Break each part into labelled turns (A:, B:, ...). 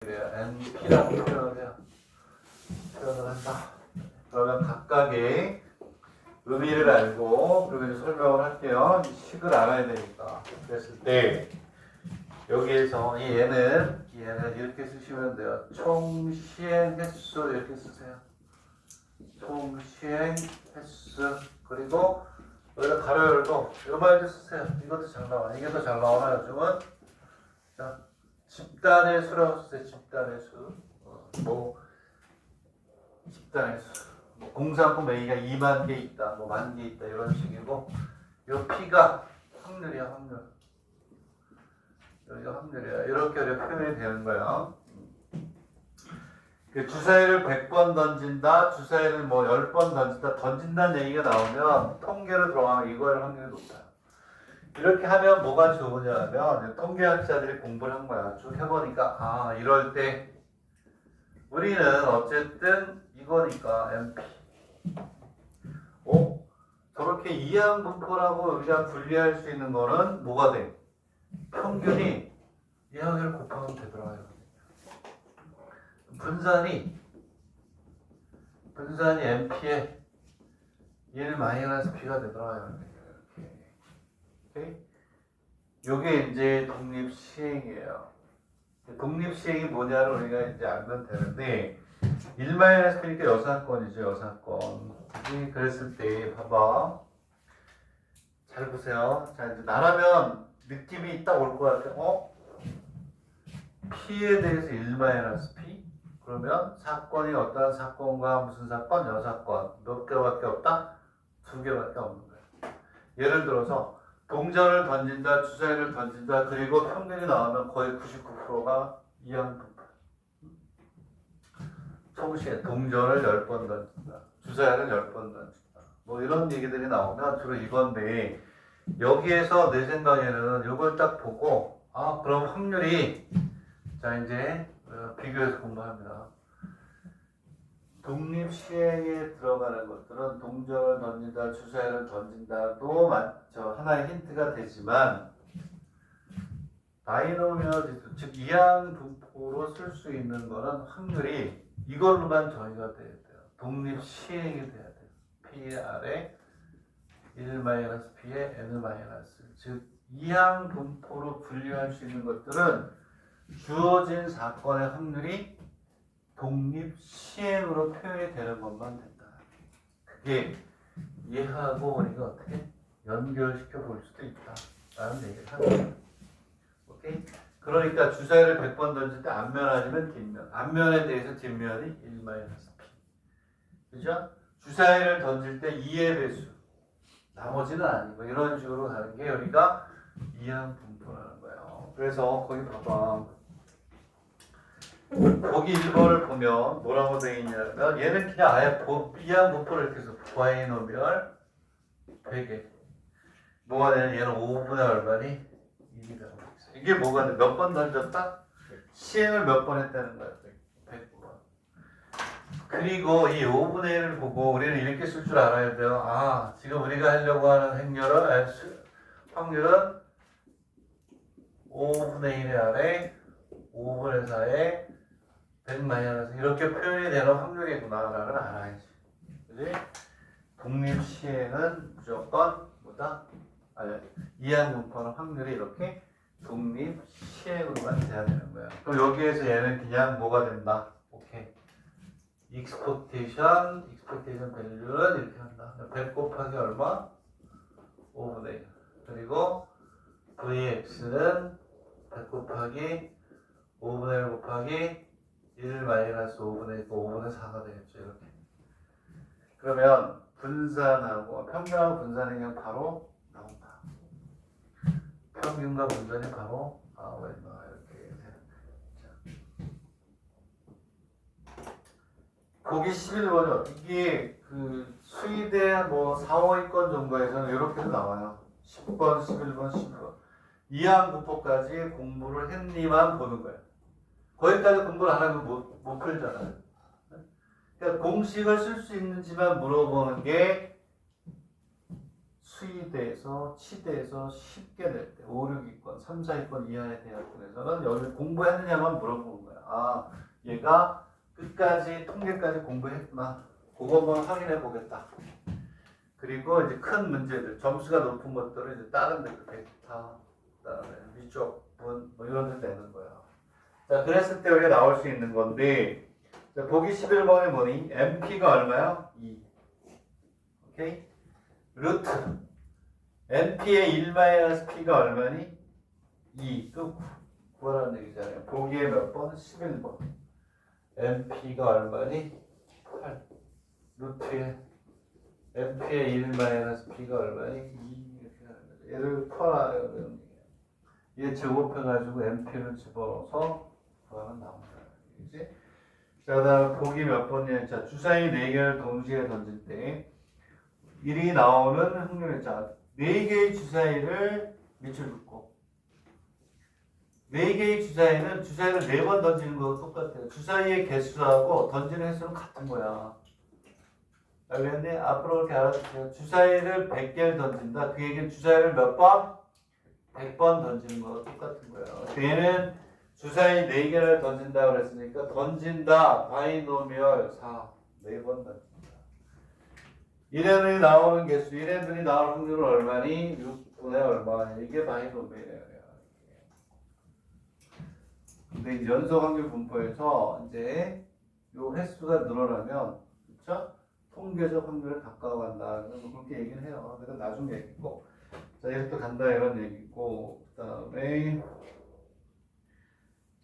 A: NP라고 표현을 한다. 그러면 각각의 의미를 알고 그리고 이제 설명을 할게요. 이 식을 알아야 되니까. 그랬을 때 여기에서 이 얘는 이렇게 쓰시면 돼요. 총 시행 횟수 이렇게 쓰세요. 총 시행 횟수 그리고 여기다 가로 열고 이 말도 쓰세요. 이것도 잘 나와. 이게 더 잘 나오나 요즘은? 자, 집단의 수라고 쓰세요. 집단의 수. 집단의 수. 공산품 A가 2만 개 있다. 뭐 1만 개 있다. 이런 식이고 요 P가 확률이야. 확률. 여기가 확률이야. 이렇게 표현이 되는 거야. 그 주사위를 100번 던진다. 주사위를 뭐 10번 던진다. 던진다는 얘기가 나오면 통계로 들어가면 이거의 확률이 높아요. 이렇게 하면 뭐가 좋으냐면 통계학자들이 공부를 한 거야. 쭉 해보니까 이럴 때 우리는 어쨌든 이거니까 MP 저렇게 이항분포라고 우리가 분리할 수 있는 거는 뭐가 돼? 평균이 이 확률을 곱하면 되더라고요. 분산이 MP에 1-P가 되더라고요. 이렇게. 요게 이제 독립시행이에요. 독립시행이 뭐냐를 우리가 이제 알면 되는데 1-P니까 여사건이죠. 여사건. 그랬을 때 봐봐. 잘 보세요. 자, 이제 나라면 느낌이 딱 올 것 같아. P에 대해서 1-P? 그러면 사건이 어떤 사건과 무슨 사건? 여사건. 몇 개밖에 없다? 2개밖에 없는 거야. 예를 들어서 동전을 던진다, 주사위를 던진다, 그리고 평균이 나오면 거의 99%가 이항분포. 총시에 동전을 10번 던진다, 주사위를 10번 던진다. 뭐 이런 얘기들이 나오면 주로 이건데 여기에서 내 생각에는 이걸 딱 보고 그럼 확률이 자 이제 비교해서 공부합니다. 독립시행에 들어가는 것들은 동전을 던진다, 주사위를 던진다도 하나의 힌트가 되지만 바이노미얼, 즉 이항분포로 쓸 수 있는 거는 확률이 이걸로만 정의가 돼야 돼요. 독립시행이 돼야 돼요. P 아래 1-P에 N-, 즉 이항분포로 분류할 수 있는 것들은 주어진 사건의 확률이 독립시행으로 표현이 되는 것만 된다. 그게 이해하고 우리가 어떻게 연결시켜 볼 수도 있다. 라는 얘기를 하는 거예요. 오케이? 그러니까 주사위를 100번 던질 때 앞면 아니면 뒷면. 앞면에 대해서 뒷면이 1-P. 그죠? 주사위를 던질 때 2의 배수. 나머지는 아니고 이런 식으로 가는 게 우리가 이항분포라는 거예요. 그래서 거기 봐봐. 보기 1번을 보면 뭐라고 되어 있냐면 얘는 그냥 아예 이항분포를 이렇게 해서 바이노미얼 100에 뭐가 되냐 얘는 5분의 얼마니? 1이 되고 있어. 이게 뭐가 돼? 몇 번 던졌다? 시행을 몇 번 했다는 거야? 100번. 그리고 이 5분의 1을 보고 우리는 이렇게 쓸 줄 알아야 돼요. 지금 우리가 하려고 하는 확률은 5분의 1의 아래 5분의 4에 100-, 이렇게 표현이 되는 확률이구나라는 알아야지. 그지? 독립시행은 무조건 뭐다? 이항분포는 확률이 이렇게 독립시행으로만 돼야 되는 거야. 그럼 여기에서 얘는 그냥 뭐가 된다? 오케이. expectation value는 이렇게 한다. 100 곱하기 얼마? 5분의 1. 그리고 vx는 100 곱하기 5분의 1 곱하기 1-5분의 5분의 4가 되겠죠. 이렇게. 그러면 분산하고 평균하고 분산이 그냥 바로 나온다. 평균과 분산이 바로 이렇게. 보기 11번이요. 이게 그 수의대 뭐 4, 5위권 정도에서는 이렇게도 나와요. 10번, 11번, 12번. 이항분포까지 공부를 했니만 보는 거예요. 거기까지 공부를 안 하면 못 풀잖아요. 그러니까 공식을 쓸 수 있는지만 물어보는 게 수의대에서 치대에서 쉽게 낼 때 5, 6위권, 3, 4위권 이하의 대학군에서는 여기 공부했느냐만 물어보는 거야. 아, 얘가 끝까지 통계까지 공부했구나. 그거 한번 확인해 보겠다. 그리고 이제 큰 문제들, 점수가 높은 것들을 이제 다른 데그 벡터, 그다음에 위쪽분 뭐 이런 데 내는 거야. 자, 그랬을 때 우리가 나올 수 있는 건데, 자, 보기 11번에 뭐니? MP가 얼마야? 2. 오케이? 루트. MP의 1-P가 얼마니? 2. 또 구하라는 얘기잖아요. 보기에 몇 번? 11번. MP가 얼마니? 8. 루트에 MP의 1-P가 얼마니? 2. 이렇게 하는 거죠. 얘를 풀어라. 얘 제곱해가지고 MP를 집어넣어서 구하면 나온다. 그치? 자, 그다음 보기 몇 번이냐. 자, 주사위 4개를 동시에 던질 때 1이 나오는 확률이, 자, 4개의 주사위를 밑줄 긋고 4개의 주사위는 주사위를 4번 던지는 거하고 똑같아요. 주사위의 개수하고 던지는 횟수는 같은 거야. 알겠니? 앞으로 이렇게 알아두세요. 주사위를 100개를 던진다. 그 얘기는 주사위를 몇 번? 100번 던지는 거하고 똑같은 거예요. 얘는 주사위 4개를 던진다고 그랬으니까 던진다. 바이노미얼 4. 4번 던진다. 1회들이 나오는 개수, 1회들이 나올 확률은 얼마니? 6분의 얼마. 이게 바이노미얼이에요. 근데 이제 연속 확률 분포에서 이제 요 횟수가 늘어나면, 그쵸? 통계적 확률에 가까워간다. 그렇게 얘기는 해요. 그래서 나중 얘기고. 자, 이렇게 간다 이런 얘기고. 그 다음에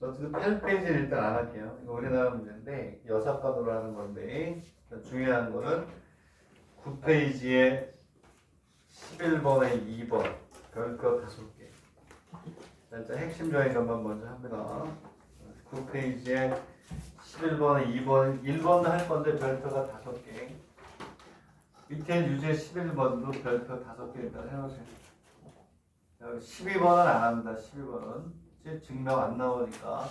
A: 어쨌든 8페이지는 일단 안 할게요. 이거 우리나라 문제인데 여사과도로 하는 건데 중요한 거는 9페이지에 11번에 2번 별표 5개. 일단 핵심 정의점만 먼저 합니다. 9페이지에 11번에 2번, 1번도 할 건데 별표가 5개. 밑에 유제 11번도 별표 5개 일단 해놓으세요. 12번은 안 합니다. 12번은. 증명 안 나오니까.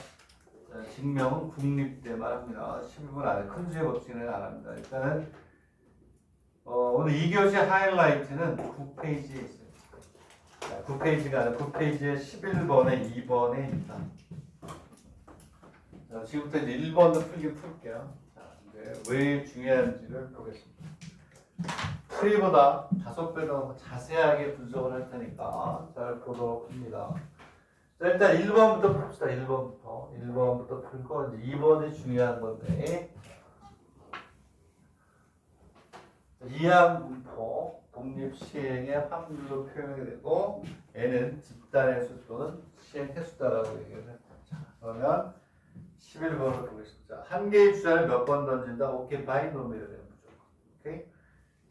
A: 자, 증명은 국립대만 합니다. 12번 안에 큰 수의 법칙은 안 합니다. 일단은 오늘 2교시 하이라이트는 9페이지에 있어요. 자, 9페이지가 아니라 9페이지에 11번에 2번에 있다. 자, 지금부터 이제 1번도 풀게요. 자, 왜 중요한지를 보겠습니다. 풀이보다 5배 더 자세하게 분석을 할 테니까 잘 보도록 합니다. 자, 일단 1번부터 봅시다. 1번부터 풀고 이제 2번이 중요한 건데, 이항 분포 독립 시행의 확률로 표현이 되고 N은 집단의 수 또는 시행 횟수다라고 얘기를 했다. 자, 그러면 11번을 보겠습니다. 한 개의 주사를 몇 번 던진다? 오케이, 바이노미얼이에요. 무조건. 오케이?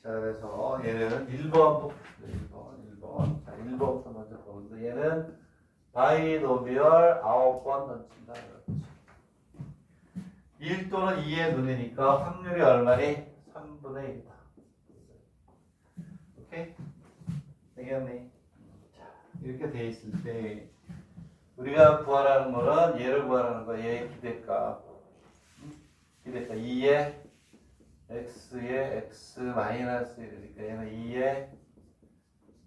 A: 자, 그래서 얘는 1번부터 1번. 자, 1번부터 먼저 보는데 얘는 바이노미얼 9번 던진다. 그렇지. 1 또는 2의 눈이니까 확률이 얼마니? 3분의 1이다. 오케이? 되겠네. 자, 이렇게 돼 있을 때 우리가 구하라는 거는 얘를 구하라는 거야. 얘의 기대값. 기대값 2의 x의 x 마이너스 1이니까 얘는 2의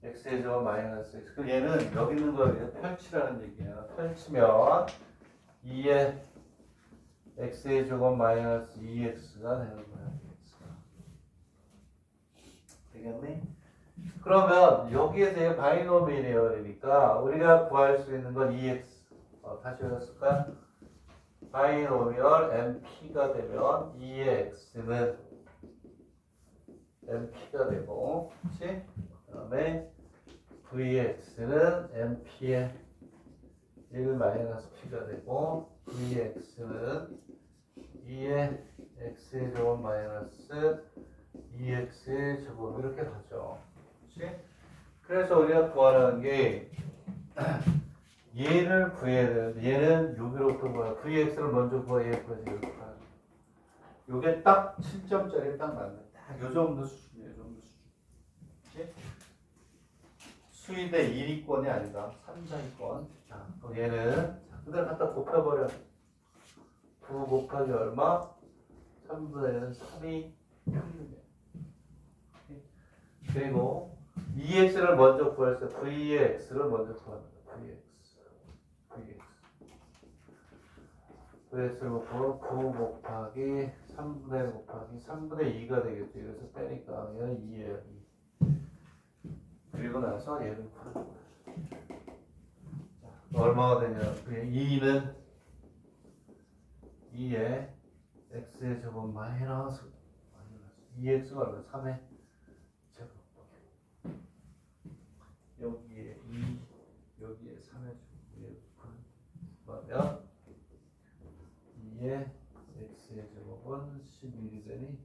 A: x의 제곱 마이너스 x. 그럼 얘는 여기 있는 걸 펼치라는 얘기야. 펼치면 2의 x의 제곱 마이너스 2x가 되는 거야. 되겠니? 그러면 여기에서 얘 바이노미얼이에요. 그러니까 우리가 구할 수 있는 건 2x. 다시 해봤을까? 바이노미얼 MP가 되면 2의 x는 MP가 되고, 그렇지? 그 다음에 VX는 MP의 1-P가 되고, VX는 2의 X의 제곱 마이너스 2X의 제곱 이렇게 가죠. 그렇지? 그래서 우리가 구하라는 게 얘를 구해야 되는데 얘는 여기로부터 뭐야? VX를 먼저 구하, 얘 구해서 이렇게 구하. 요게 딱 7점짜리 딱 맞네. 딱 요 정도 수준이에요. 요 정도 수준. 그치? 수의대 1위권이 아니다. 3, 4위권. 자, 그럼 얘는 그대로 갖다 곱해버려. 9 곱하기 얼마? 3분의 1은 3이 평균이에요. 그리고 EX를 먼저 구했어요. V의 X를 먼저 구합니다. VX를 먹고 9 곱하기 3분의 곱하기 3분의 2가 되겠죠. 여기서 빼니까 얘는 2예요. 2. 그리고 나서 얘를 푸는 거예요. 얼마가 되냐? 2는 2에 x의 제곱 마이너스 2x가 얼마? 3의 제곱 여기에 2 여기에 3의 제곱 그러면 2의 x의 제곱은 11이 되니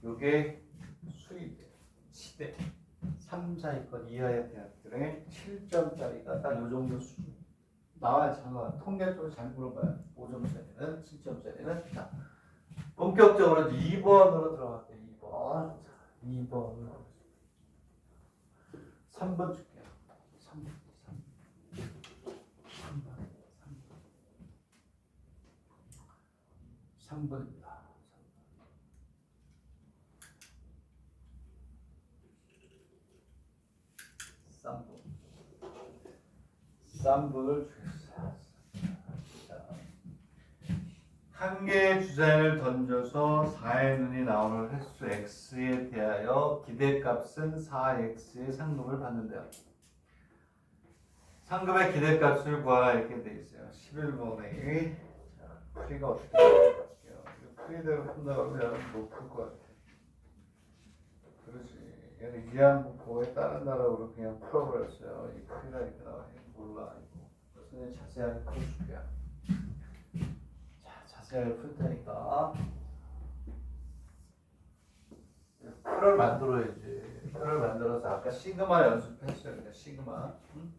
A: 요게 수입이에요. 시대 3, 4위권 이하의 대학들의 7점짜리가 딱 요 정도 수준 나와야 잠깐 통계 쪽으로 잘 물어봐요. 5점짜리는 7점짜리는 자 본격적으로 2번으로 들어갈게요. 2번 2번으로 3번 줄게요. 3번입니다. 3분을 주겠어요. 한 개의 주사위를 던져서 4의 눈이 나오는 횟수 x에 대하여 기대값은 4x의 상금을 받는데요. 상금의 기대값을 구하라 이렇게 돼 있어요. 11번에 풀이가 어떻게 될까요? 풀이대로 푼다면 못 풀 것 같아. 그렇지. 얘는 이해한 부호에 따른다라고 그냥 풀어버렸어요. 이 풀이가 이렇게 나와. 몰라 이거. 그래서 자세하게 풀어줄게요. 자, 자세하게 풀 테니까 풀을 만들어야지. 풀을 만들어서 아까 시그마 연습했어요. 그냥 시그마. 응?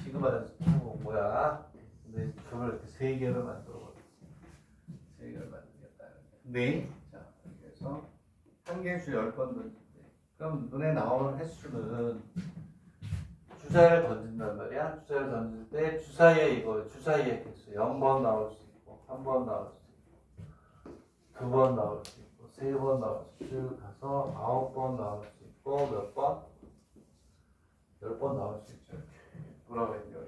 A: 시그마 연습하고 뭐야? 근데 줄을 이렇게 3개를 만들어버렸어. 3개를 만들겠다. 네. 자, 그래서 한 개의 줄 10번 던진대. 그럼 눈에 나오는 횟수는 주사위를 던진단 말이야. 주사위를 던질 때 주사위에 이거 주사위에 개수 0번 나올 수 있고 1번 나올 수 있고 2번 나올 수 있고 3번 나올 수 있고 가서 9번 나올 수 있고 몇 번? 10번 나올 수 있죠. 뭐라고 했죠?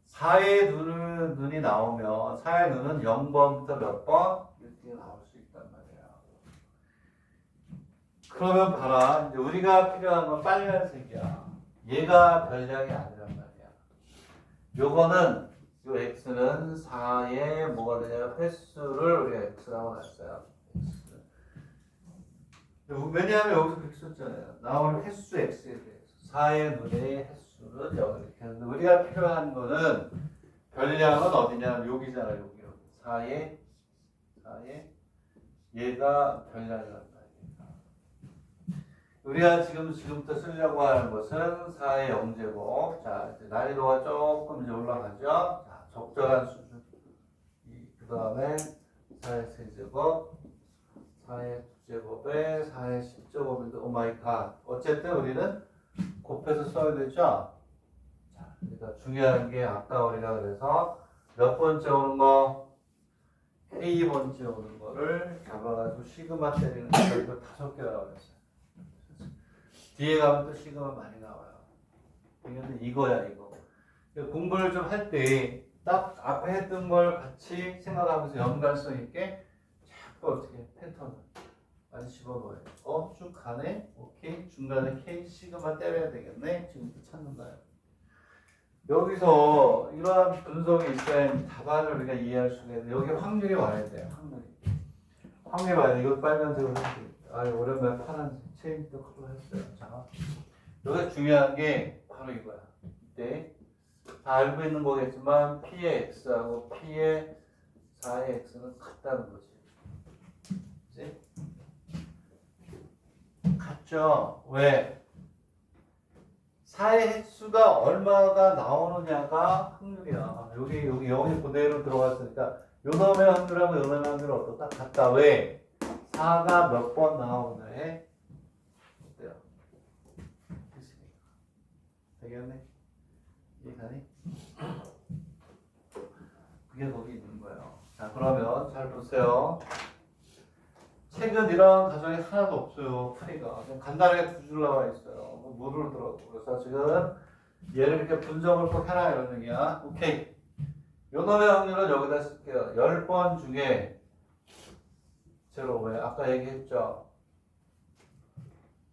A: 4의 눈이 나오면 4의 눈은 0번부터 몇 번? 이렇게 나올 수 있단 말이야. 그러면 봐라. 이제 우리가 필요한 건 빨간색이야. 얘가 별량이 아니란 말이야. 요거는 요 x는 4의 뭐가 되냐면 횟수를 우리가 x라고 놨어요. x. 왜냐하면 여기서 그렇게 썼잖아요. 나오는 횟수 x에 대해서 4의 눈의 횟수는 여기 이렇게 하는데 우리가 필요한 거는 별량은 어디냐? 여기잖아. 여기. 4의 얘가 별량이란 우리가 지금부터 쓰려고 하는 것은 4의 0제곱. 자, 이제 난이도가 조금 이제 올라가죠. 자, 적절한 수준. 그 다음에 4의 세제곱, 4의 9제곱에 4의 10제곱인데, 오 마이 갓. 어쨌든 우리는 곱해서 써야 되죠? 자, 그러니까 중요한 게 아까 우리가 그래서 몇 번째 오는 거? K번째 오는 거를 잡아가지고 시그마 때리는 거 이거 5개라고 그랬어요. 뒤에 가면 또 시그마 많이 나와요. 근데 이거야 이거. 공부를 좀 할 때 딱 앞에 했던 걸 같이 생각하면서 연관성 있게 자꾸 어떻게 패턴을 많이 집어넣어요. 쭉 가네? 오케이. 중간에 K 시그마 때려야 되겠네. 지금부터 찾는 거예요. 여기서 이러한 분석이 있어야 답안을 우리가 이해할 수가 있는데 여기 확률이 와야 돼요. 확률이 와야 돼. 이거 빨간색으로 했어요. 오랜만에 파란색 체인도 컬러 했어요. 자, 여기서 중요한 게 바로 이거야. 이때 다 알고 있는 거겠지만 P의 X하고 P의 4의 X는 같다는 거지. 그치? 같죠? 왜? 4의 횟수가 얼마가 나오느냐가 확률이야. 여기 그대로 들어갔으니까 요 놈의 확률하고 요 놈의 확률은 어떻다? 같다. 왜? 4가 몇 번 나오느냐에 어때요? 되겠네? 이해가니? 그게 거기 있는 거예요. 자, 그러면 잘 보세요. 책은 이런 가정이 하나도 없어요. 풀이가 그냥 간단하게 두 줄 나와 있어요. 모르더라고. 그래서 지금 얘를 이렇게 분석을 꼭 해라 이런 얘기야. 오케이. 요놈의 확률은 여기다 쓸게요. 10번 중에 제로 왜 아까 얘기했죠.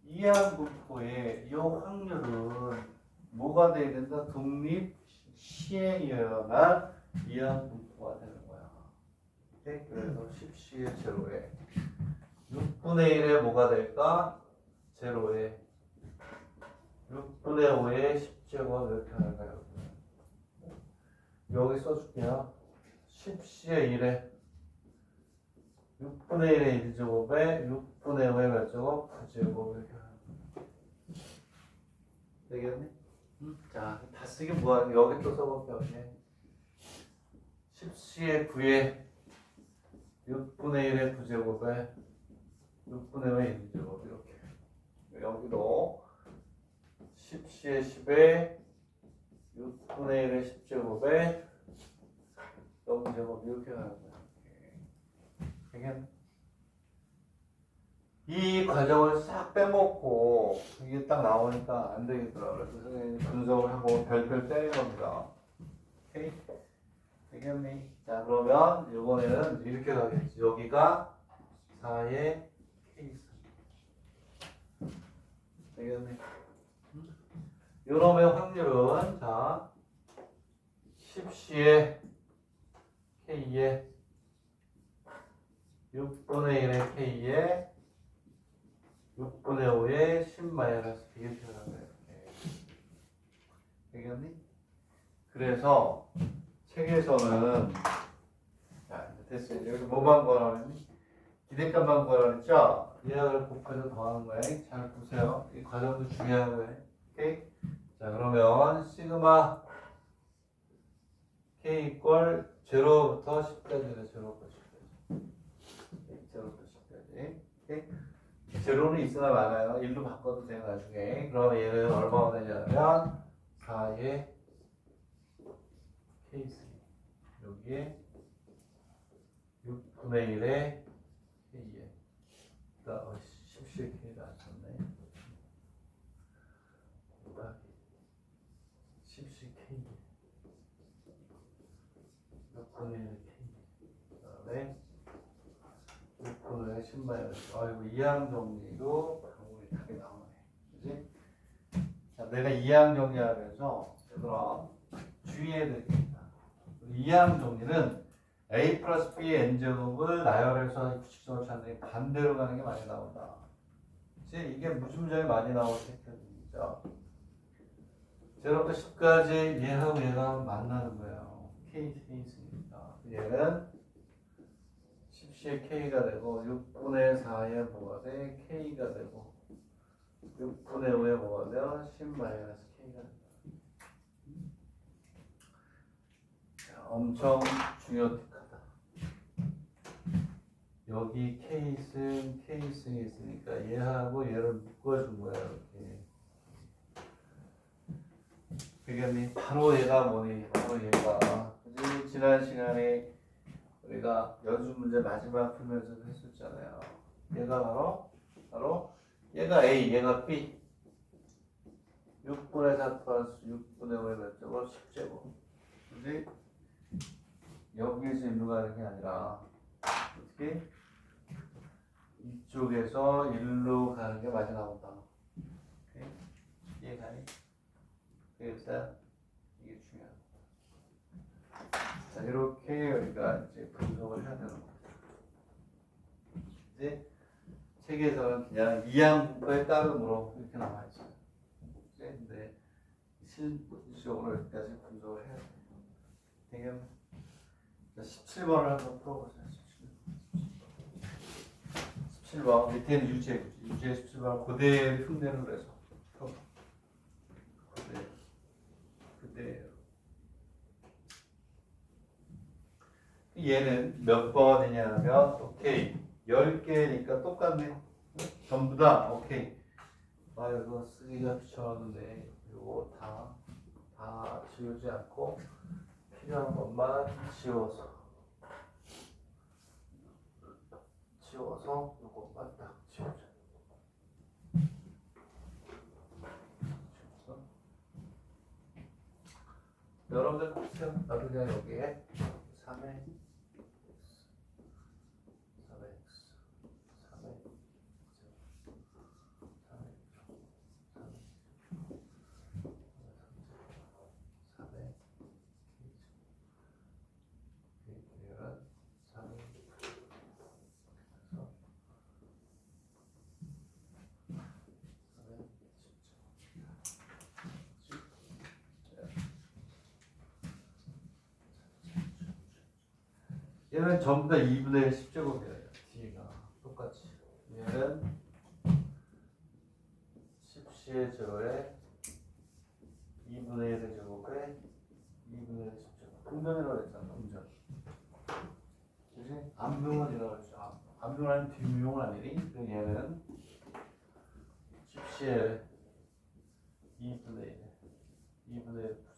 A: 이항분포의 이 확률은 뭐가 돼야 된다? 독립 시행이어야만 이항분포가 되는 거야. 오케이? 그래서 10C의 제로에 6분의 1에 뭐가 될까? 제로에 6분의 5에 10제곱 이렇게 하는 거예요. 여기 써줄게요. 10C의 1에 6분의 1의 1제곱에 6분의 5의 몇 제곱? 9제곱 이렇게 하는 거예요. 되겠니? 자, 다 쓰기 뭐하니? 여기 또 써볼게요. 10C의 9에 6분의 1의 9제곱에 6분의 5의 1제곱 이렇게. 여기도 10C의 10에 6분의 1의 10제곱에 0제곱 이렇게 하는 거야. 되겠네? 이 과정을 싹 빼먹고 이게 딱 나오니까 안 되겠더라고요. 그래서 선생님이 분석을 하고 별별 빼는 겁니다. 오케이? 되겠니? 자, 그러면 이번에는 이렇게 가겠지. 여기가 4의 케이스. 되겠니? 요놈의 확률은 자 10C의 K에 6분의 1의 K에 6분의 5에 10 마이너스 B 이렇게 나와요. 되겠니? 그래서 책에서는 자 이제 됐어요. 여기 뭐만 구하라니? 기대값만 구하라랬죠? 이하를 곱해서 더하는 거예요. 잘 보세요. 이 과정도 중요한 거예요. 오케이? 자 그러면 시그마 K 이퀄 0부터 10까지는 0부터 10까지. 0부터 10까지. 오케이? 제로는 있으나 많아요. 1로 바꿔도 돼요, 나중에. 그럼 얘는 얼마가 되냐면 4의 케이스. 여기에 6분의 1의 K에 10의 K가 안 썼네. 10의 K 6분의 1의 K 그 다음에 6분의 10마이너스. 아이고 이항 정리도 방법이 답이 나오네. 그지? 자, 내가 이항 정리하면서 얘들아 주의해야 될 게 있다. 이항 정리는 A 플러스 B n제곱을 나열해서 규칙적으로 찾는 게 반대로 가는 게 많이 나온다. 그치? 이게 무지무지하게 많이 나올 패턴이죠. 0부터 10까지 얘하고 얘가 만나는 거예요. 케이스니까. 얘는 10C의 K가 되고 6분의 4의 뭐가 돼? K가 되고 6분의 5의 뭐가 돼요? 10 마이너스 K가 된다. 자, 엄청 중요하다. 여기 케이스가 있으니까 얘하고 얘를 묶어준 거야 이렇게. 그게 바로 얘가 뭐니? 바로 얘가. 그지? 지난 시간에 우리가 연수 문제 마지막 풀면서 했었잖아요. 얘가 바로 얘가 A, 얘가 B. 6분의 4 플러스 6분의 5의 몇 제곱? 10제곱. 그지? 여기에서 일로 가는 게 아니라 어떻게? 이쪽에서 일로 가는 게 많이 나온다. 오케이? 이해가니? 그래서 이게 중요하다. 자, 이렇게 우리가 이제 분석을 해야 되는 겁니다. 이제 책에서는 그냥 이항분포에 따름으로 이렇게 나와 있어요. 근데 실질적으로 여기까지 분석을 해야 돼요. 되겠네? 17번을 한번 풀어보세요. 17번 밑에는 유제 17번 그대로 흉내를 내서 풀어봐. 그대로. 얘는 몇 번이냐면 오케이 10개니까 똑같네. 전부 다 오케이. 아 이거 쓰기가 귀찮았는데 이거 다 지우지 않고 필요한 것만 지워서 지워서 요것만 딱 지워줘. 여러분들 보세요. 나도 그냥 여기에 3의 3의 얘는 전부 다 2분의 1 10제곱이에요. D가 똑같이. 얘는 10C의 제로에 2분의 1의 제곱에 2분의 1의 10제곱. 분면이라고 했잖아. 분면. 그지? 암분원이라고 했죠. 암분원은 뒷묘 아니니? 그럼 얘는 10C의 2분의 1. 2분의 1 부지.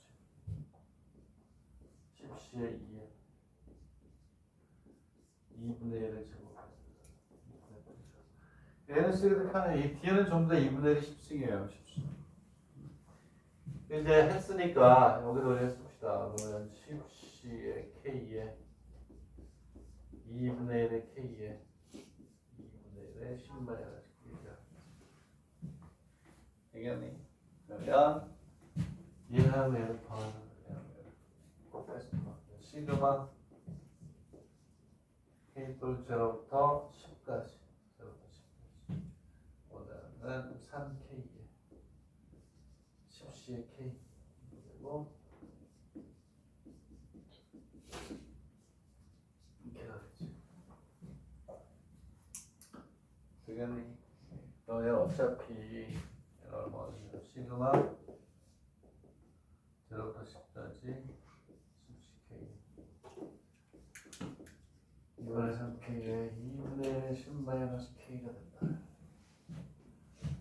A: 10C의 2에 2분의 1의 제곱. 얘는 쓰기도 편해. 이 뒤에는 전부 다 2분의 1이 10승이에요. 10승. 이제 했으니까 여기도 해봅시다. 그러면 10C의 K에 2분의 1의 K에 2분의 1의 10만의 K가 되겠니? 그러면 얘하고 얘를 더하는 거예요. 시그마 K 돌 제로부터 10까지 제로부터 10까지 오늘은 3K에 10C의 K 그리고 이렇게 되겠지. 되겠니? 너는 어차피 얼마 시그마 제로부터 10까지 10K 이번에 3K에 2분의 10-K가 된다.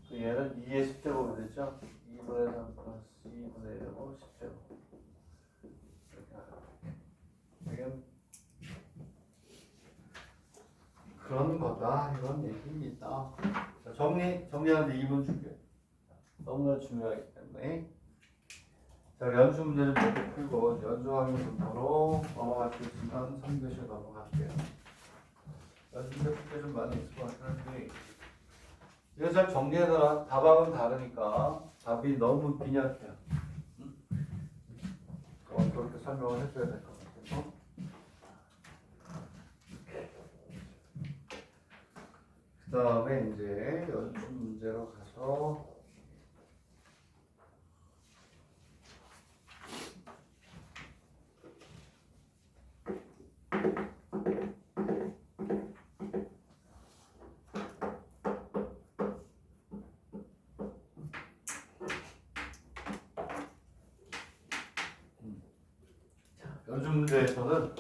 A: 그 얘는 2의 10제곱이 되죠? 2분의 3 플러스 2분의 1하고 10제곱 이렇게 하면 그런 거다 이런 얘기입니다. 자, 정리하는데 2분 줄게요. 너무나 중요하기 때문에 자 연수 문제는 모두 풀고 연수 확률 분포로 넘어갈 수 있으면 3교시 넘어갈게요. 연수 문제 풀 때 좀 많이 있을 것 같긴 한데 이거 잘 정리해놔라. 답안은 다르니까 답이 너무 빈약해요. 응? 그렇게 설명을 해줘야 될 것 같아서 그 다음에 이제 연수 문제로 가서 연수 문제에서는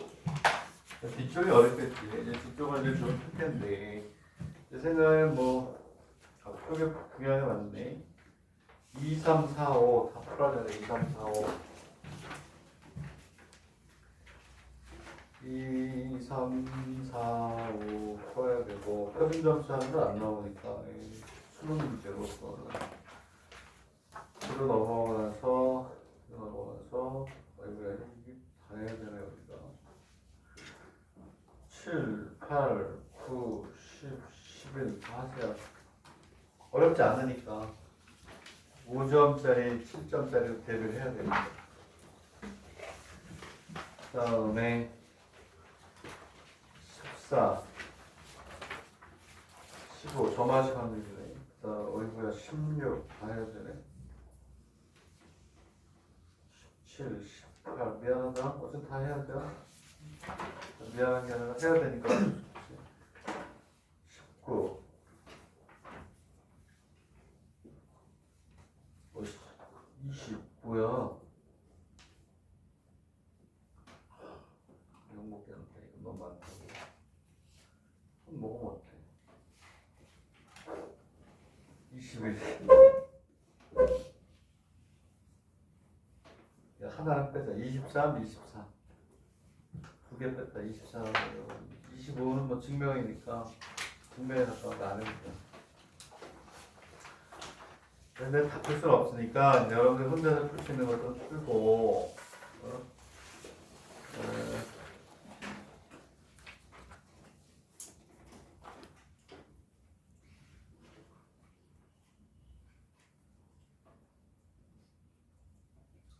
A: 뒤쪽이 어렵겠지. 이제 뒤쪽은 이제 좀 풀 텐데 제 생각엔 뭐 앞쪽에 그게 맞네. 2, 3, 4, 5 다 풀어야 돼. 2, 3, 4, 5 2, 3, 4, 5 풀어야 되고 표준점수 하는 건 안 나오니까 수능 문제로 그로 넘어가서 이거 다 해야 되네 여기가 7, 8, 9, 10, 11 다 하세요. 어렵지 않으니까 5점짜리, 7점짜리로 대비를 해야 됩니다. 그 다음에 14, 15 저마식 하면 되네. 그 다음 어이구야 16 다 해야 되네. 17, 18 미안하다. 어쨌든 다 해야 돼. 미안한 게 아니라 해야 되니까 19 20 뭐야 이거 먹겠는데 이거 너무 많다. 손 먹으면 어때? 21 하나는 빼자. 23, 24 두 개 뺐다. 24 25는 뭐 증명이니까 증명에 가까운 나는. 근데 다 풀 수는 없으니까 이제 여러분들 혼자서 풀 수 있는 것도 풀고.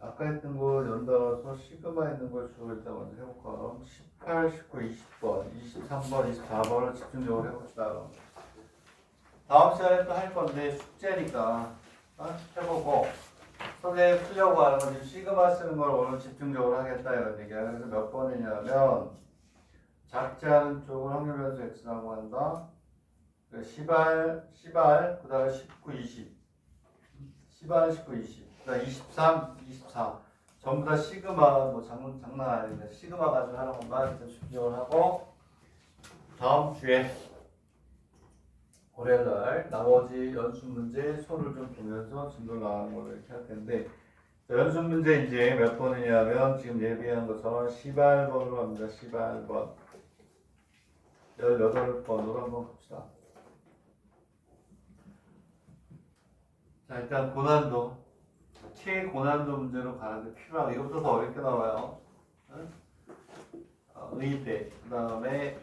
A: 아까 했던 거 연달아서 시그마 있는 걸 주로 일단 먼저 해볼까. 18, 19, 20번, 23번, 24번을 집중적으로 해봅시다. 다음 시간에 또 할 건데 숙제니까 해보고 선생님 풀려고 하는 건 지금 시그마 쓰는 걸 오늘 집중적으로 하겠다 이런 얘기야. 그래서 몇 번이냐면 작지 않은 쪽을 확률 변수 x라고 한다. 시발, 그 다음에 19, 20 시발, 19, 20 그 다음에 23, 24 전부 다 시그마 뭐 장난 아닌데 시그마 가지고 하는 것만 일단 집중을 하고 다음 주에 월요일날 나머지 연습 문제 손을 좀 보면서 진도 나가는 걸로 이렇게 할 텐데 연습 문제 이제 몇 번이냐면 지금 예비한 것처럼 18번으로 합니다. 18번 18번으로 한번 봅시다. 자 일단 고난도 최고난도 문제로 가는데 필요하고 이것부터 더 어렵게 나와요. 의대 그 다음에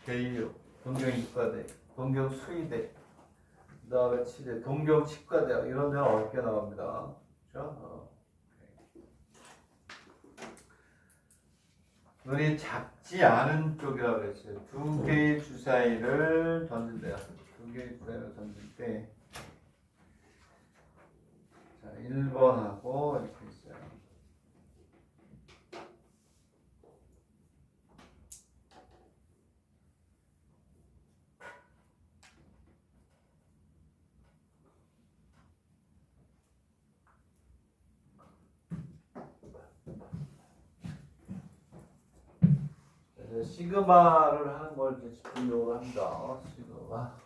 A: 대유 동경이과대 동경수의대 그 다음에 치대 동경치과대 이런 데는 어렵게 나옵니다. 그렇죠? 눈이 작지 않은 쪽이라고 그랬어요. 두 개의 주사위를 던진대요. 두 개의 주사위를 던질 때 자, 1번하고 이렇게 있어요. 시그마를 하는 걸 이제 집중적으로 합니다. 시그마.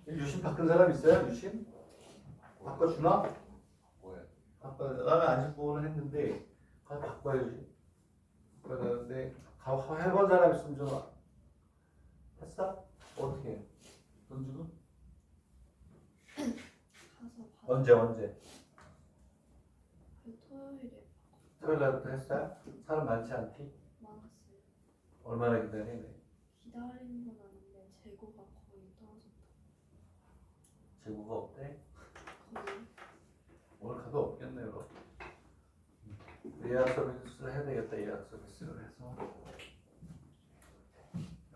A: '유심 바꾼 사람 있어요? 유심? 바꿔주나? 뭐야? 나는 안식 부분을 했는데 가서 바꿔야지. 바꿔야 되는데 해본 사람 있으면 좀 했어? 어떻게 해? 돈 주고? 언제?
B: 토요일에
A: 토요일 날부터 했어요? 사람 많지 않지?
B: 많았어요.
A: 얼마나 기다리네?
B: 기다리는 건 아닌데 재고가 거의 떨어졌다.
A: 재고가 없대?
B: 거의.
A: 오늘 가도 없겠네요. 예약 서비스를 해야 되겠다. 예약 서비스를 해서.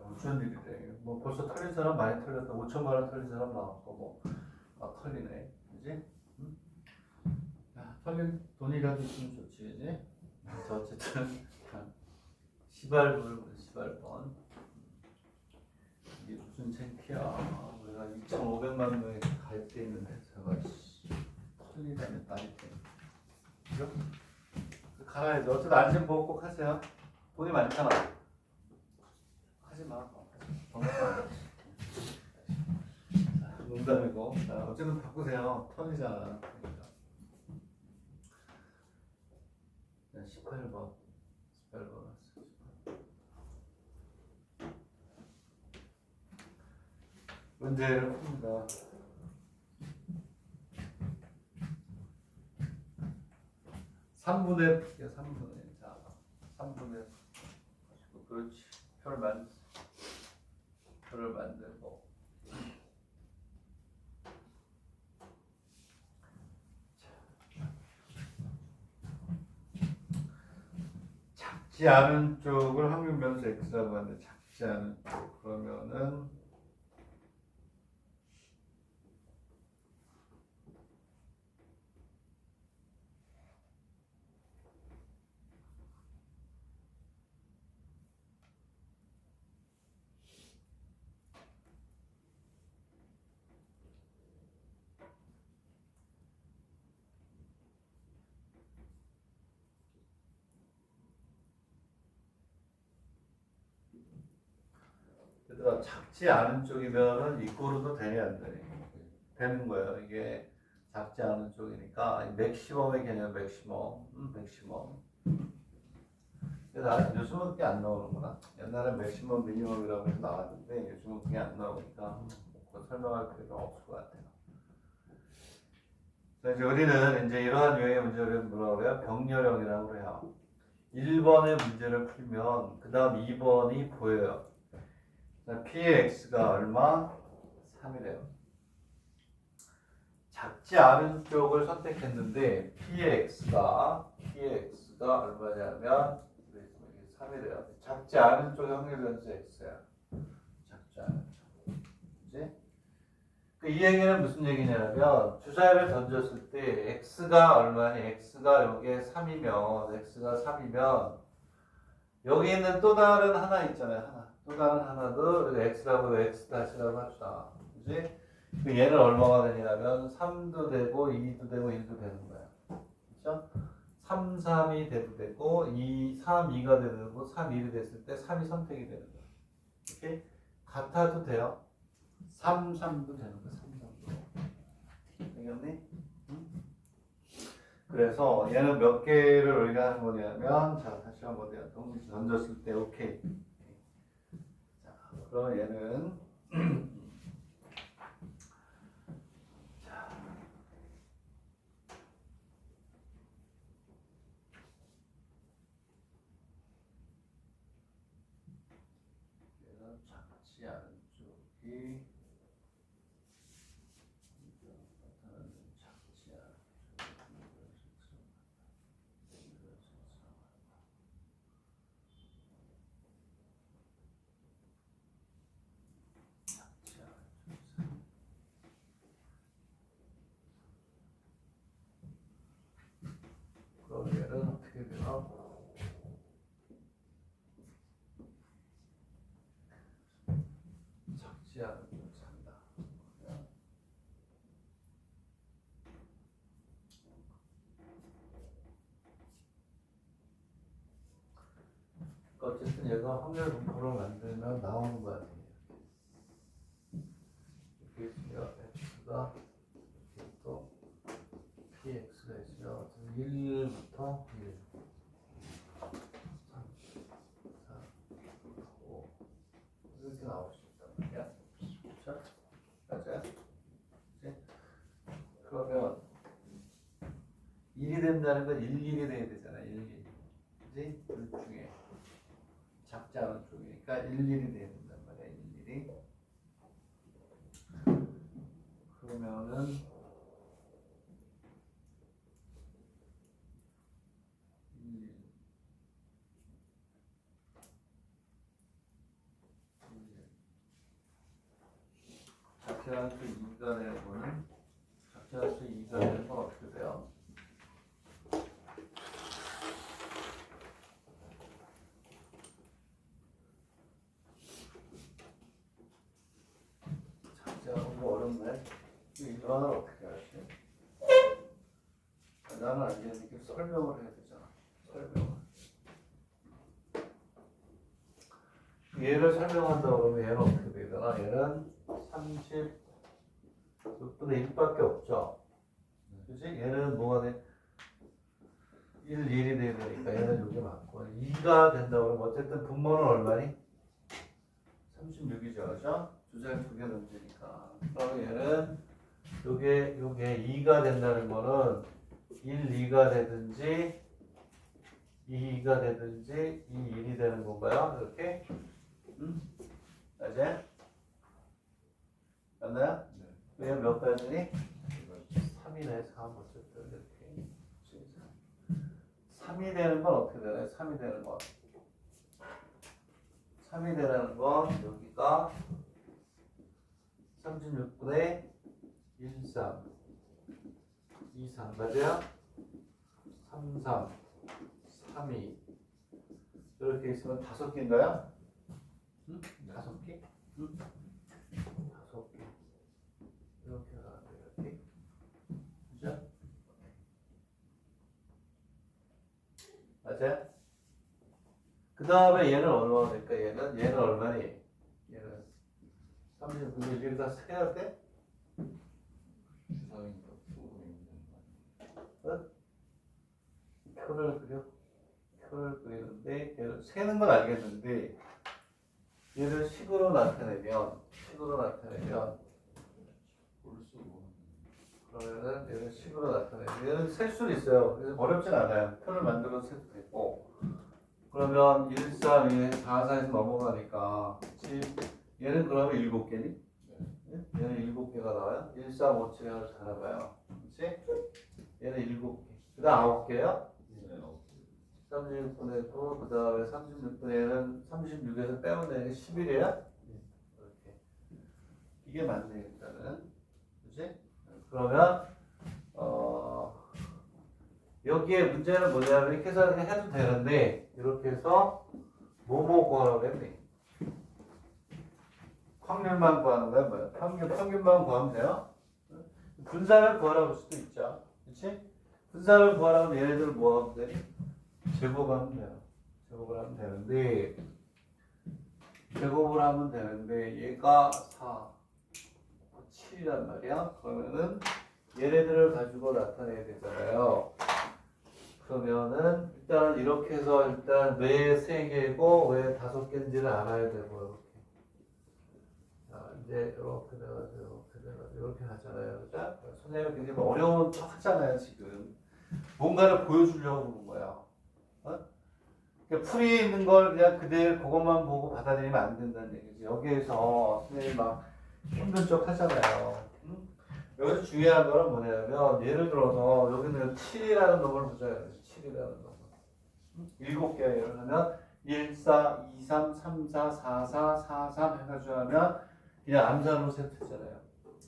A: 어쩐 일이래. 뭐 벌써 털린 사람 많이 털렸다. 5천만 원 털린 사람 나왔고 막 털리네. 그지? 응? 야, 털린 돈이라도 있으면 좋지, 그지? 그래서 어쨌든 시발번 이게 무슨 창피야. 우리가 2,500만 명이 갈 때 있는데 제가 털리다니 딸이 때. 그죠? 가라야지. 어쨌든 안심 보호 꼭 하세요. 돈이 많잖아. 하지 마. 농담이고. 자, 어쨌든 바꾸세요. 턴이잖아. 그러니까. 18번. 18번. 문제를 풉니다. 3분의 P야, 3분의. 자, 3분의. 그렇지. 표를 만들고. 작지 않은 쪽을 확률 변수 x라고 하는데 작지 않은 쪽 그러면은 그다음 작지 않은 쪽이면은 이꼬르도 되냐 안 되냐 되는 거예요. 이게 작지 않은 쪽이니까 맥시멈의 개념 맥시멈. 나는 요즘은 그게 안 나오는구나. 옛날에 맥시멈 미니멈이라고 해서 나왔는데 요즘은 그게 안 나오니까 그거 설명할 필요가 없을 것 같아요. 자, 이제 우리는 이제 이러한 유형의 문제를 뭐라고 그래요? 병렬형이라고 해요. 1번의 문제를 풀면 그 다음 2번이 보여요. P의 X가 얼마? 3이래요. 작지 않은 쪽을 선택했는데 P의 X가 얼마냐면 3이래요. 작지 않은 쪽의 확률 변수 X야. 작지 않은 쪽. 그치? 이 얘기는 무슨 얘기냐면 주사위를 던졌을 때 X가 얼마니? X가 여기에 3이면 여기 있는 또 다른 하나 있잖아요. 또 다른 하나도 X라고 X 다시라고 합시다. 그지? 그 얘는 얼마가 되냐면 3도 되고 2도 되고 1도 되는 거야. 그렇죠? 3, 3이 돼도 되고 2, 3, 2가 돼도 되고 3, 1이 됐을 때 3이 선택이 되는 거야. 이렇게 같아도 돼요. 3, 3도 되는 거야. 3, 3도. 알겠니? 그래서 얘는 몇 개를 우리가 하는 거냐면 자 다시 한번 던졌을 때 오케이. 자 그럼 얘는 자 얘는 작지 않은 쪽이 작지 않은 그럼 얘는 어떻게 되나? 작지 않은 쪽 산다. 어쨌든 얘가 확률 분포를 만들면 나오는 거 같아요. 이렇게 있으면 x가 또 px가 있으면 1부터 1, 3, 4, 5 이렇게 나올 수 있단 말이야. 그렇죠? 맞아요? 그치? 그러면 1이 된다는 건 1, 1이 돼야 되잖아. 1, 1. 그치? 둘 중에 작지 않은 쪽이니까 1, 1이 돼야 된단 말이야. 1, 1이. 그러면은 1, 작지 않은 쪽 2가 되는 거는 작지 않은 쪽 2가 되는 건 어떻게 돼요? 작지 않은 거 어렵네. 이거는 어떻게 하지? 나는 알겠는데 설명을 해야 되잖아. 설명을. 얘를 설명한다 그러면 얘는 어떻게 되잖아. 얘는 36분의 1밖에 없죠. 그치? 얘는 뭐가 돼? 1, 1이 돼야 되니까 얘는 여기 맞고 2가 된다 그러면 어쨌든 분모는 얼마니? 36이죠. 그죠? 주자를 2개 던지니까. 그럼 얘는 요게 2가 된다는 거는 1, 2가 되든지 2가 되든지 2, 1이 되는 건가요? 이렇게? 응? 맞아요? 맞나요? 네. 얘 몇 가지니? 3이네. 3 어쨌든 이렇게 3이 되는 건 어떻게 되나요? 3이 되는 건 3이 되는 건 여기가 36분의 1, 3 2, 3 맞아요? 3, 3 3, 2 이렇게 있으면 5개인가요? 응? 5개? 응? 5개 이렇게 나왔네요. 이렇게 그죠? 맞아요? 그 다음에 얘는 얼마가 될까? 얘는 얼마니? 얘는 39 일일이 다 세야 돼?
C: 주사위니까 프로그램이 되는 거 아니에요?
A: 표를 그려? 표를 그리는데 얘를 세는 건 알겠는데 얘를 식으로 나타내면
C: 홀수고
A: 그러면은 얘를 식으로 나타내면 얘는 셀 수도 있어요. 그래서 어렵진 않아요. 표를 만들어서 세도 되고 그러면 1, 3, 2, 4, 4에서 넘어가니까 그치? 얘는 그러면 7개니? 얘는 7개가 나와요. 1, 3, 5, 7 해서 잘 나와요. 그치? 얘는 7개. 그 다음 9개요?
C: 네,
A: 36분의 9, 그 다음에 36분에는 36에서 빼면 되는 게 11이에요? 이렇게. 이게 맞네, 일단은. 그치? 그러면, 여기에 문제는 뭐냐면, 이렇게 해서 그냥 해도 되는데, 이렇게 해서, 뭐뭐 구하라고 했네. 확률만 구하는 거야, 뭐야? 평균만 구하면 돼요? 분산을 구하라고 할 수도 있죠. 그치? 분산을 구하라면 얘네들 뭐 하면 돼? 제곱하면 돼요. 제곱을 하면 되는데, 얘가 4, 7이란 말이야. 그러면은 얘네들을 가지고 나타내야 되잖아요. 그러면은 일단 이렇게 해서 일단 왜 3개고 왜 5개인지를 알아야 되고 이렇게. 자, 이제 이렇게 하잖아요. 그죠? 선생님이 굉장히 어려운 척 하잖아요, 지금. 뭔가를 보여주려고 그러는 거야. 어? 그러니까 풀이에 있는 걸 그냥 그대로 그것만 보고 받아들이면 안 된다는 얘기지. 여기에서 선생님이 막 힘든 척 하잖아요. 응? 여기서 중요한 거는 뭐냐면 예를 들어서 여기는 7이라는 놈을 보자. 7이라는 놈. 7개 예를 하면 1, 4, 2, 3, 3, 4, 4, 4, 4, 3 해가지고 하면 그냥 암산으로 세트잖아요.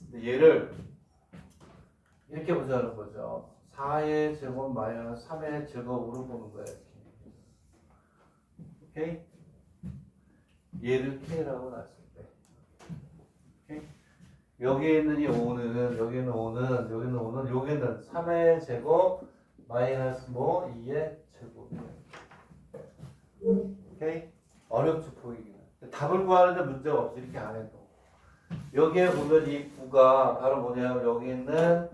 A: 근데 얘를 이렇게 보자는 거죠. 4의 제곱 마이너스 3의 제곱으로 보는 거야. 이렇게. 오케이? 얘를 K라고 놨을 때. 오케이? 여기에 있는 이 5는, 여기는 3의 제곱 마이너스 뭐 2의 제곱. 오케이? 어렵죠, 보이기는. 답을 구하는데 문제가 없어. 이렇게 안 해도. 여기에 보면 이 9가 바로 뭐냐면 여기 있는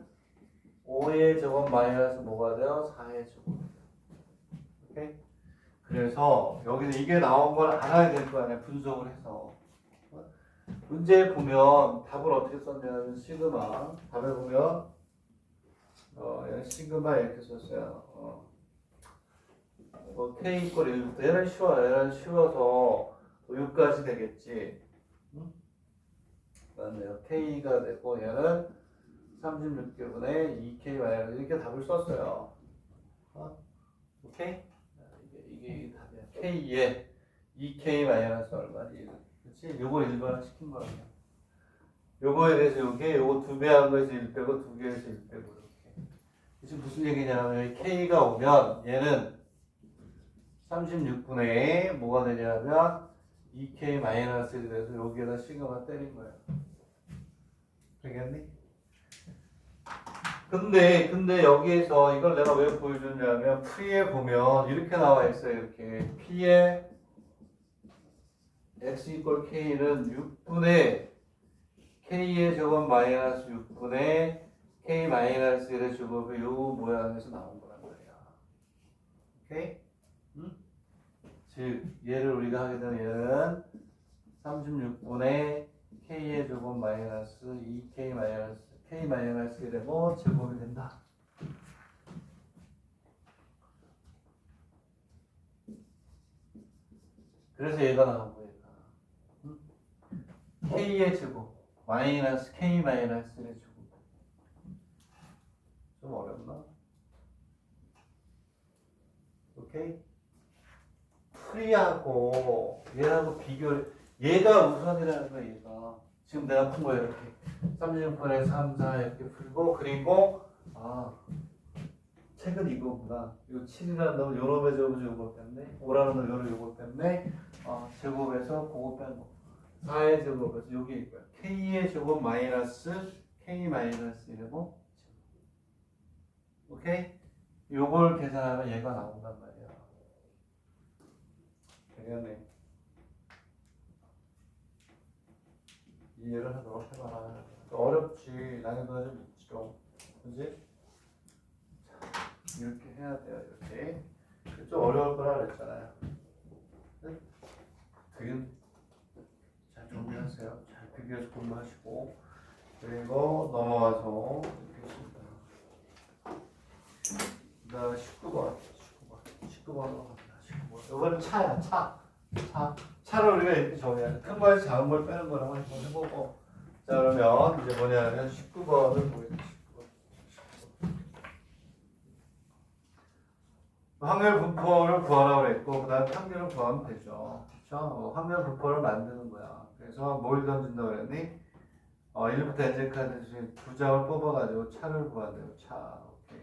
A: 5의 제곱 마이너스 뭐가 돼요? 4의 제곱. 오케이? 그래서 여기서 이게 나온 걸 알아야 될 거 아니야, 분석을 해서. 문제에 보면 답을 어떻게 썼냐면 시그마. 답에 보면 얘는 시그마 이렇게 썼어요. K 이퀄 1부터 얘는 쉬워요. 얘는 쉬워서 6까지 되겠지. 맞네요. K가 되고 얘는 36개분의 2K 마이너스 이렇게 답을 썼어요. 오케이? 이게 답이야. K에 2K 마이너스 얼마? 1. 그렇지? 요거 1번 시킨 거야. 요거에 대해서 요거 2배 한 거에서 1 빼고 2개에서 1 빼고 이렇게. 지금 무슨 얘기냐면 여기 K가 오면 얘는 36분의 뭐가 되냐면 2K 마이너스 1에서 여기에다 시그마 때린 거야. 되겠니? 근데 여기에서 이걸 내가 왜 보여줬냐면 P에 보면 이렇게 나와 있어요. 이렇게 P의 x 이퀄 K는 6분의 K의 제곱 마이너스 6분의 K 마이너스 1의 제곱이 요 모양에서 나온 거란 말이야. 오케이? 응? 즉 얘를 우리가 하게 되면 얘는 36분의 K의 제곱 마이너스 2K 마이너스 K 마이너스 1의 제곱이 된다. 그래서 얘가 나온 거예요. 응? K의 제곱 마이너스 K 마이너스 1의 제곱. 좀 어렵나? 오케이? 프리하고 얘하고 비교를 얘가 우선이라는 거야. 얘가 지금 내가 푼 거예요. 이렇게 36분의 3, 4 이렇게 풀고 그리고 책은 이거구나. 이 7이라는 놈은 요놈의 제곱에서 요걸 뺐네. 5라는 놈은 요놈의 요걸 뺐네. 제곱에서 그거 뺀 거. 4의 제곱에서 요게 이거야. K의 제곱 마이너스 K 마이너스 1의 뭐? 오케이? 요걸 계산하면 얘가 나온단 말이야. 되겠네. 이해를 하도록 해봐라. 어렵지. 난이도가 좀 있죠. 그지? 이렇게 해야 돼요. 이렇게. 좀 어려울 거라 그랬잖아요. 네? 되게 잘 정리하세요. 잘 비교해서 공부하시고. 그리고 넘어가서 그 다음에 19번으로 갑니다. 19번. 이거는 차야, 차. 차를 우리가 이렇게 정해야 돼. 큰 거에서 작은 걸 빼는 거라고 한번 해보고. 자, 그러면 이제 뭐냐면 19번을 보겠습니다. 19번. 확률 분포를 구하라고 그랬고, 그 다음에 확률을 구하면 되죠. 그렇죠? 확률 분포를 만드는 거야. 그래서 뭘 던진다고 그랬니? 1부터 n까지 중에 두 장을 뽑아가지고 차를 구한대요. 차. 오케이.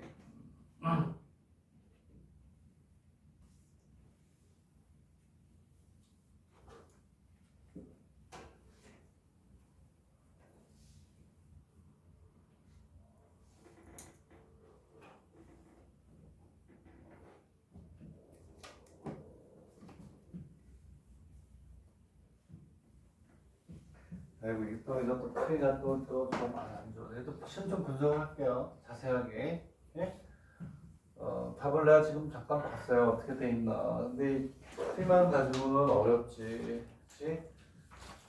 A: 아이고 이것도 크기가 또 좀 안 좋아. 얘도 시험 좀 분석을 할게요. 자세하게. 예? 답을 내가 지금 잠깐 봤어요. 어떻게 돼 있나. 근데 풀이만 가지고는 어렵지. 그치?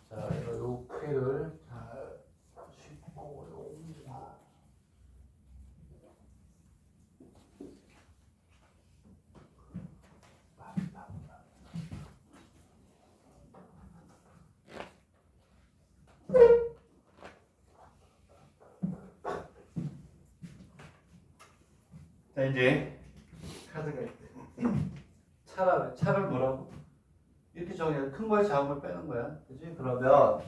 A: 자, 요 풀이를 잘 짚고 자, 이제 카드가 있대. 차를 뭐라고? 이렇게 정해. 큰 거에 작은 걸 빼는 거야. 그지? 그러면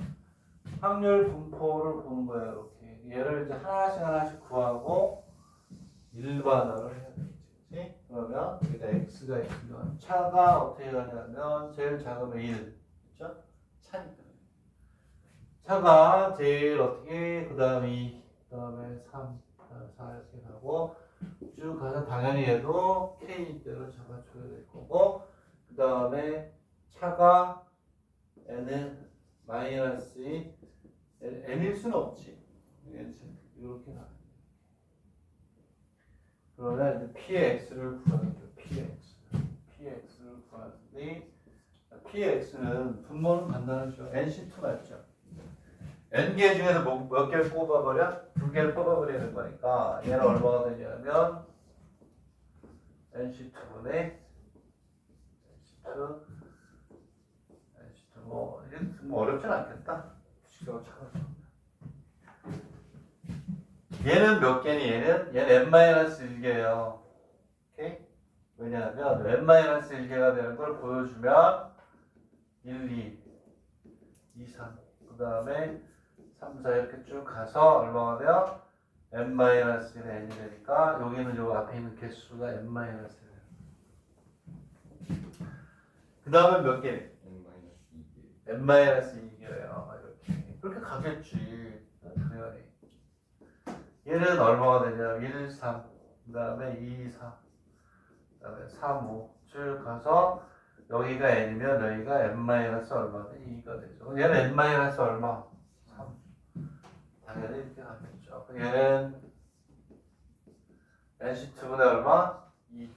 A: 확률 분포를 보는 거야. 이렇게. 얘를 이제 하나씩 구하고 일반화를 해야 되겠지. 그지? 그러면 여기다 x가 있으면 차가 어떻게 가냐면 제일 작으면 1. 그죠? 차니까. 차가 제일 어떻게, 그 다음에 2, 그 다음에 3, 그 다음에 4 이렇게 가고 쭉 가서 당연히 얘도 K대로 잡아줘야 될 거고, 그 다음에 차가 N은 마이너스 2, N일 수는 없지. 이렇게 가요. 그러면 이제 PX를 구하는 거예요. PX를 구하는데, PX는 분모는 간단하죠. NC2 맞죠? N개 중에서 몇 개를 뽑아버려? 2개를 뽑아버려야 되는 거니까 얘는 얼마가 되냐면 NC2분의 NC2 뭐 어렵진 않겠다. 식으로 찾아서 얘는 몇 개니? 얘는 n-1개예요. 오케이? 왜냐하면 n-1개가 되는 걸 보여주면 1, 2, 3, 그 다음에 3, 4 이렇게 쭉 가서 얼마가 돼요? n-1이 되니까 여기는 요 앞에 있는 개수가 n-1. 그 다음에 몇 개? n-2개예요. 이렇게. 그렇게 가겠지. 당연히. 얘는 얼마가 되냐? 1, 3, 그 다음에 2, 4, 그 다음에 3, 5 쭉 가서 여기가 n이면 여기가 n-얼마가 돼? 2가 되죠. 얘는 n- 얼마? 3. 당연히 이렇게 가겠죠. 얘는 NC2분의 얼마? 2.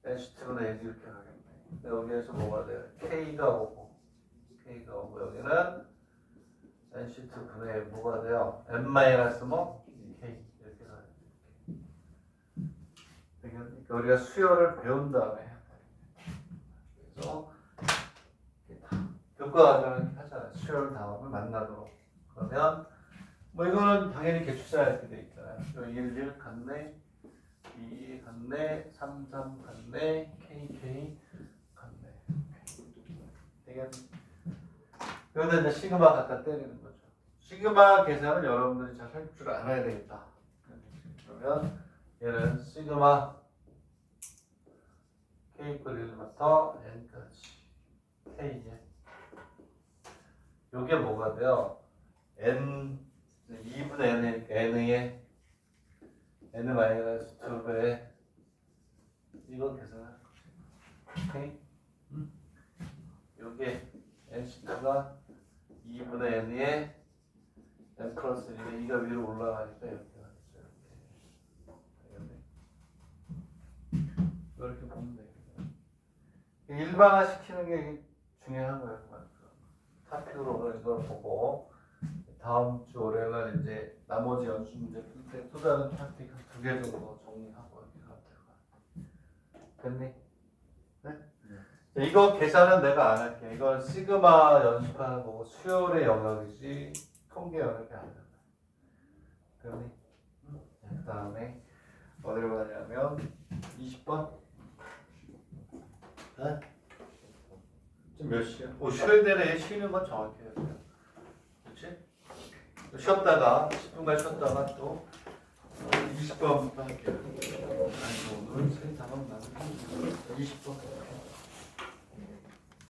A: NC2분의 2 이렇게 가겠네. 여기에서 뭐가 돼요? K가 오고 여기는 NC2분의 뭐가 돼요? n- 뭐? K 이렇게 가겠네. 그러니까 우리가 수열을 배운 다음에 해야 돼. 그래서 교과 과정을 하잖아요. 수열 다음을 만나도록. 그러면 뭐 이거는 당연히 개출사 이렇게 돼 있잖아요. 1, 1 갔네, 2 갔네, 3, 3 갔네, K 갔네. 되겠네. 여기다 이제 시그마 갖다 때리는 거죠. 시그마 계산은 여러분들이 잘 할 줄 알아야 되겠다. 그러면 얘는 시그마 K 꼴 1부터 N까지 K에 요게 뭐가 돼요? N 2분의 N의 N-2배에 이거 계산할 거지. 오케이? 요게 NC2가 2분의 n에 n 플러스 1에 2가 위로 올라가니까 이렇게 가겠죠. 이렇게. 알겠네? 이렇게 보면 되겠네요. 일반화 시키는 게 중요한 거예요. 타픽으로 이걸 보고 다음 주 월요일날 이제 나머지 연수 문제 풀 때 또 다른 타픽 한 2개 정도 정리하고 이렇게 가면 될것 같아요. 됐니? 네? 이거 계산은 내가 안 할게. 이건 시그마 연습하는 거고 수열의 영역이지 통계 영역이 아니야. 됐니? 그 다음에 어디로 가냐면 20번. 네? 지금 몇 시야? 쉬어야 되네. 쉬는 건 정확히 해야 돼요. 그렇지? 쉬었다가 10분간 쉬었다가 또 20번부터 할게요. 아니 오늘 세 단원 나는 20번.